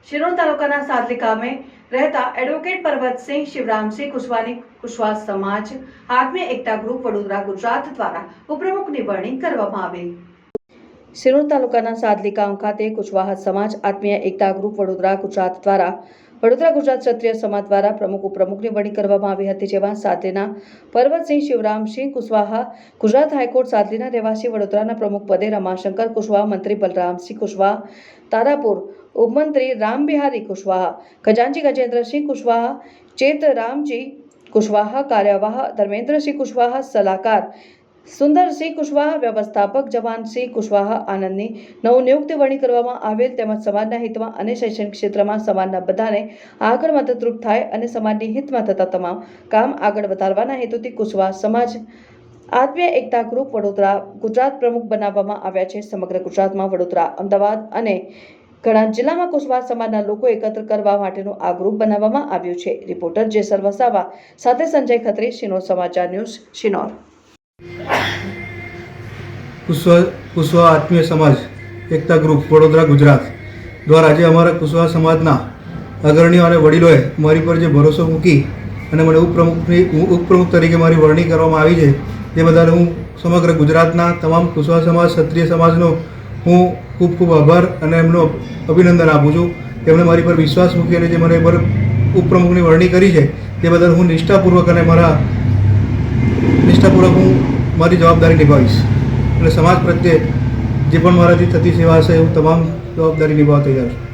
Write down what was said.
શિનોર તાલુકાના સાદલી ગામે રહેતા એડવોકેટ પરબતસિંહ શિવરામસિંહ કુશવાની કુશવા સમાજ આત્મીય એકતા ગ્રુપ વડોદરા ગુજરાત દ્વારા ઉપપ્રમુખની વરણી કરવામાં આવી। શિનોર તાલુકાના સાદલી ગામ ખાતે કુશવાહ સમાજ આત્મીય એકતા ગ્રુપ વડોદરા ગુજરાત દ્વારા વડોદરા ગુજરાત ક્ષત્રિય સમાજ દ્વારા પ્રમુખ ઉપપ્રમુખની વરણી કરવામાં આવી હતી, જેમાં સાદલીના પરબતસિંહ શિવરામસિંહ કુશવાહા ગુજરાત હાઈકોર્ટ સાદલીના રહેવાસી વડોદરાના પ્રમુખ પદે, રમાશંકર કુશવાહ મંત્રી બલરામસિંહ કુશવાહ તારાપુર उपमंत्री राम बिहारी कुशवाहा, खजांची गजेंद्रसिंह कुशवाहा, चेतरामजी कुशवाहा, कार्यवाह धर्मेंद्र सिंह कुशवाहा, सलाहकार सुंदर सिंह कुशवाहा, व्यवस्थापक जवान सिंह कुशवाहा आनंदनी नवनियुक्ति वरणी કરવામાં આવેલ તેમજ સમાજના હિતમાં અને શૈક્ષણિક ક્ષેત્રમાં સમાજના બધાને આગળ મદદરૂપ થાય અને સમાજની હિતમાં થતા તમામ કામ આગળ વધારવાના હેતુથી કુશવાહ સમાજ આત્મીય એકતા ગ્રુપ વડોદરા ગુજરાત પ્રમુખ બનાવવામાં આવ્યા છે। સમગ્ર ગુજરાતમાં વડોદરા, અમદાવાદ અને ઘણા જિલ્લામાં કુશવાહ સમાજના લોકો એકત્ર કરવા માટેનું આ ગ્રુપ બનાવવામાં આવ્યું છે। રિપોર્ટર જેસર વસાવા સાથે સંજય ખત્રી, શિનોર સમાચાર ન્યૂઝ, શિનોર। કુશવાહ આત્મીય સમાજ એકતા ગ્રુપ વડોદરા ગુજરાત દ્વારા આજે અમારા કુશવાહ સમાજના અગ્રણીઓ અને વડીલોએ મારી પર જે ભરોસો મૂકી અને મને ઉપપ્રમુખ તરીકે મારી વરણી કરવામાં આવી છે, તે બદલ હું સમગ્ર ગુજરાતના તમામ કુશવાહ સમાજ, ક્ષત્રિય સમાજનો હું ખૂબ ખૂબ આભાર અને એમનો અભિનંદન આપું છું। તેમણે મારી પર વિશ્વાસ મૂકી અને જે મને પર ઉપપ્રમુખની વરણી કરી છે, તે બદલ હું નિષ્ઠાપૂર્વક હું મારી જવાબદારી નિભાવીશ અને સમાજ પ્રત્યે જે પણ મારાથી થતી સેવા હશે હું તમામ જવાબદારી નિભાવવા તૈયાર છું।